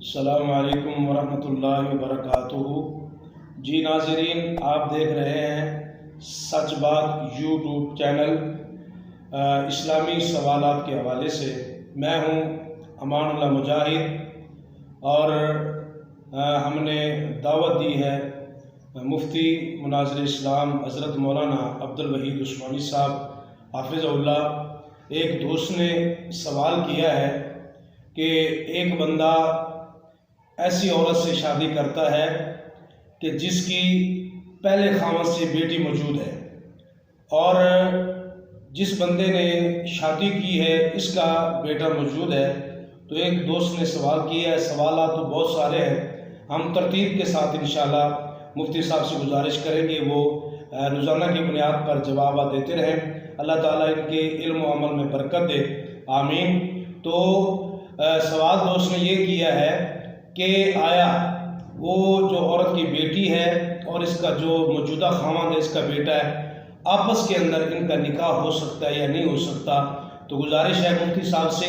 السلام علیکم ورحمۃ اللہ وبرکاتہ۔ جی ناظرین، آپ دیکھ رہے ہیں سچ بات یوٹیوب چینل اسلامی سوالات کے حوالے سے۔ میں ہوں امان اللہ مجاہد، اور ہم نے دعوت دی ہے مفتی مناظر اسلام حضرت مولانا عبدالوحید عثمانی صاحب حافظ اللہ۔ ایک دوست نے سوال کیا ہے کہ ایک بندہ ایسی عورت سے شادی کرتا ہے کہ جس کی پہلے خاوند سے بیٹی موجود ہے، اور جس بندے نے شادی کی ہے اس کا بیٹا موجود ہے۔ تو ایک دوست نے سوال کیا ہے، سوالات تو بہت سارے ہیں، ہم ترتیب کے ساتھ انشاءاللہ مفتی صاحب سے گزارش کریں گے وہ روزانہ کی بنیاد پر جوابات دیتے رہیں۔ اللہ تعالیٰ ان کے علم و عمل میں برکت دے، آمین۔ تو سوال دوست نے یہ کیا ہے کہ آیا وہ جو عورت کی بیٹی ہے اور اس کا جو موجودہ خاوند ہے، اس کا بیٹا ہے، آپس کے اندر ان کا نکاح ہو سکتا ہے یا نہیں ہو سکتا؟ تو گزارش ہے مفتی صاحب سے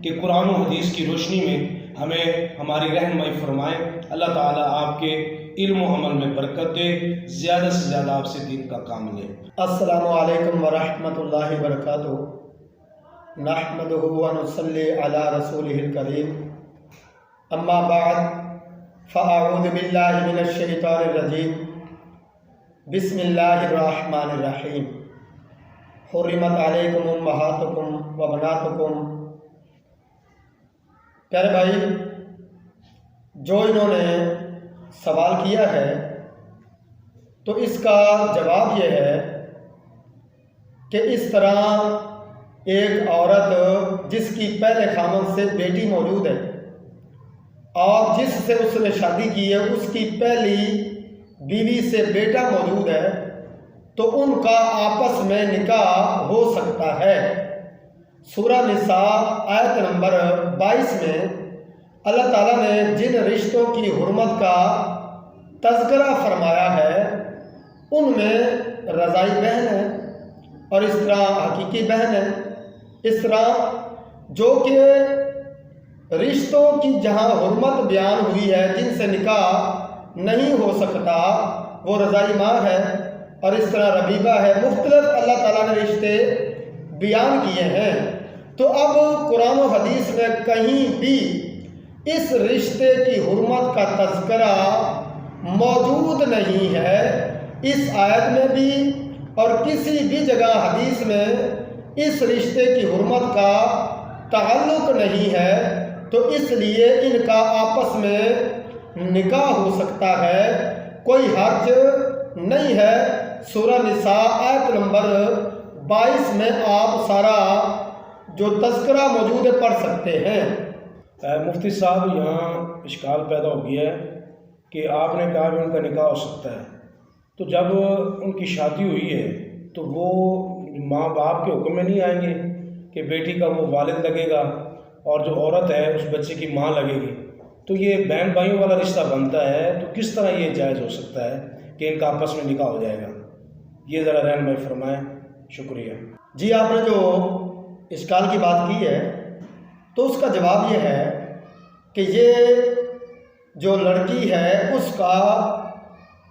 کہ قرآن و حدیث کی روشنی میں ہمیں ہماری رہنمائی فرمائیں۔ اللہ تعالیٰ آپ کے علم و عمل میں برکت دے، زیادہ سے زیادہ آپ سے دین کا کام لے۔ السلام علیکم ورحمۃ اللہ وبرکاتہ۔ نحمدہ ونصلی علی رسولہ الکریم، اما بعد فاعوذ باللہ من الشیطان الرجیم، بسم اللہ الرحمن الرحیم۔ حرمت علیکم امہاتکم و بناتکم۔ پیارے بھائی، جو انہوں نے سوال کیا ہے تو اس کا جواب یہ ہے کہ اس طرح ایک عورت جس کی پہلے خاوند سے بیٹی موجود ہے اور جس سے اس نے شادی کی ہے اس کی پہلی بیوی سے بیٹا موجود ہے، تو ان کا آپس میں نکاح ہو سکتا ہے۔ سورہ نساء آیت نمبر 22 میں اللہ تعالیٰ نے جن رشتوں کی حرمت کا تذکرہ فرمایا ہے ان میں رضائی بہن ہے، اور اس طرح حقیقی بہن ہے۔ اس طرح جو کہ رشتوں کی جہاں حرمت بیان ہوئی ہے، جن سے نکاح نہیں ہو سکتا، وہ رضائی ماں ہے، اور اس طرح ربیبہ ہے۔ مختلف اللہ تعالیٰ نے رشتے بیان کیے ہیں۔ تو اب قرآن و حدیث میں کہیں بھی اس رشتے کی حرمت کا تذکرہ موجود نہیں ہے، اس آیت میں بھی اور کسی بھی جگہ حدیث میں اس رشتے کی حرمت کا تعلق نہیں ہے، تو اس لیے ان کا آپس میں نکاح ہو سکتا ہے، کوئی حرج نہیں ہے۔ سورہ نساء آیت نمبر 22 میں آپ سارا جو تذکرہ موجود ہے پڑھ سکتے ہیں۔ مفتی صاحب، یہاں اشکال پیدا ہو گیا ہے کہ آپ نے کہا کہ ان کا نکاح ہو سکتا ہے، تو جب ان کی شادی ہوئی ہے تو وہ ماں باپ کے حکم میں نہیں آئیں گے کہ بیٹی کا وہ والد لگے گا اور جو عورت ہے اس بچے کی ماں لگے گی؟ تو یہ بہن بھائیوں والا رشتہ بنتا ہے، تو کس طرح یہ جائز ہو سکتا ہے کہ ان کا آپس میں نکاح ہو جائے گا؟ یہ ذرا رہنمائی فرمائیں، شکریہ۔ جی، آپ نے جو اشکال کی بات کی ہے تو اس کا جواب یہ ہے کہ یہ جو لڑکی ہے اس کا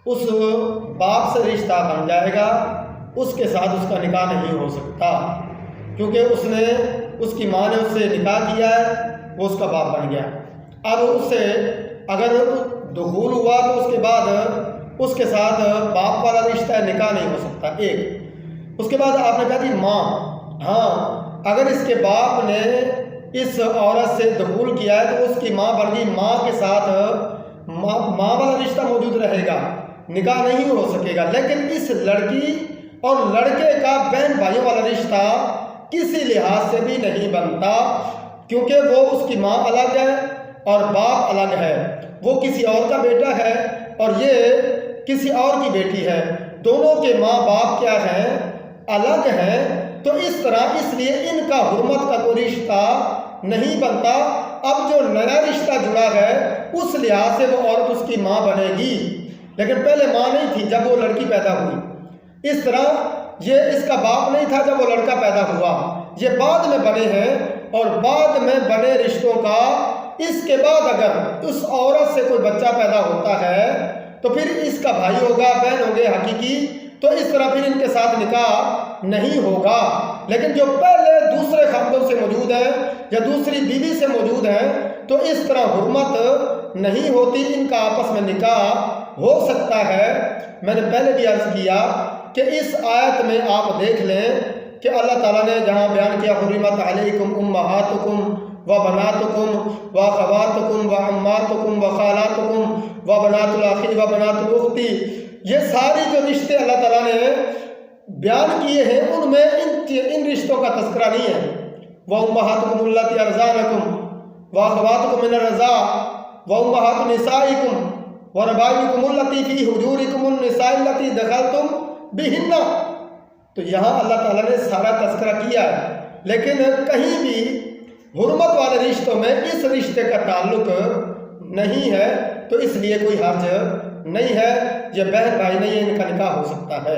اس باپ سے رشتہ بن جائے گا، اس کے ساتھ اس کا نکاح نہیں ہو سکتا، کیونکہ اس کی ماں نے اس سے نکاح کیا ہے، وہ اس کا باپ بن گیا۔ اب اس سے اگر دخول ہوا تو اس کے بعد اس کے ساتھ باپ والا رشتہ ہے، نکاح نہیں ہو سکتا۔ ایک اس کے بعد آپ نے کہا جی ماں، ہاں اگر اس کے باپ نے اس عورت سے دخول کیا ہے تو اس کی ماں بن گئی، ماں کے ساتھ ماں والا رشتہ موجود رہے گا، نکاح نہیں ہو سکے گا۔ لیکن اس لڑکی اور لڑکے کا بہن بھائیوں والا رشتہ کسی لحاظ سے بھی نہیں بنتا، کیونکہ وہ اس کی ماں الگ ہے اور باپ الگ ہے، وہ کسی اور کا بیٹا ہے اور یہ کسی اور کی بیٹی ہے، دونوں کے ماں باپ کیا ہیں؟ الگ ہیں۔ تو اس طرح اس لیے ان کا حرمت کا کوئی رشتہ نہیں بنتا۔ اب جو نیا رشتہ جڑا ہے اس لحاظ سے وہ عورت اس کی ماں بنے گی، لیکن پہلے ماں نہیں تھی جب وہ لڑکی پیدا ہوئی۔ اس طرح یہ اس کا باپ نہیں تھا جب وہ لڑکا پیدا ہوا، یہ بعد میں بنے ہیں، اور بعد میں بنے رشتوں کا اس کے بعد اگر اس عورت سے کوئی بچہ پیدا ہوتا ہے تو پھر اس کا بھائی ہوگا، بہن ہوں گے حقیقی، تو اس طرح پھر ان کے ساتھ نکاح نہیں ہوگا۔ لیکن جو پہلے دوسرے خاندوں سے موجود ہیں یا دوسری بیوی سے موجود ہیں تو اس طرح حرمت نہیں ہوتی، ان کا آپس میں نکاح ہو سکتا ہے۔ میں نے پہلے بھی عرض کیا کہ اس آیت میں آپ دیکھ لیں کہ اللہ تعالیٰ نے جہاں بیان کیا حرمت علیکم امہاتکم و بناتکم و اخواتکم و عماتکم و خالاتکم و بنات الاخی و بنات الاختی، یہ ساری جو رشتے اللہ تعالیٰ نے بیان کیے ہیں ان میں ان رشتوں کا تذکرہ نہیں ہے۔ وَأُمَّهَاتُكُمُ اللَّاتِي أَرْضَعْنَكُمْ وَأَخَوَاتُكُم مِّنَ الرَّضَاعِ وَأُمَّهَاتُ نِسَائِكُمْ وَرَبَائِبُكُمُ اللَّاتِي فِي حُجُورِكُمُ النِّسَاءِ اللَّاتِي دَخَلْتُم بِهِنَّ، تو یہاں اللہ تعالیٰ نے سارا تذکرہ کیا ہے، لیکن کہیں بھی حرمت والے رشتوں میں اس رشتے کا تعلق نہیں ہے، تو اس لیے کوئی حرج نہیں ہے، یہ بہن بھائی نہیں ہے، ان کا نکاح ہو سکتا ہے۔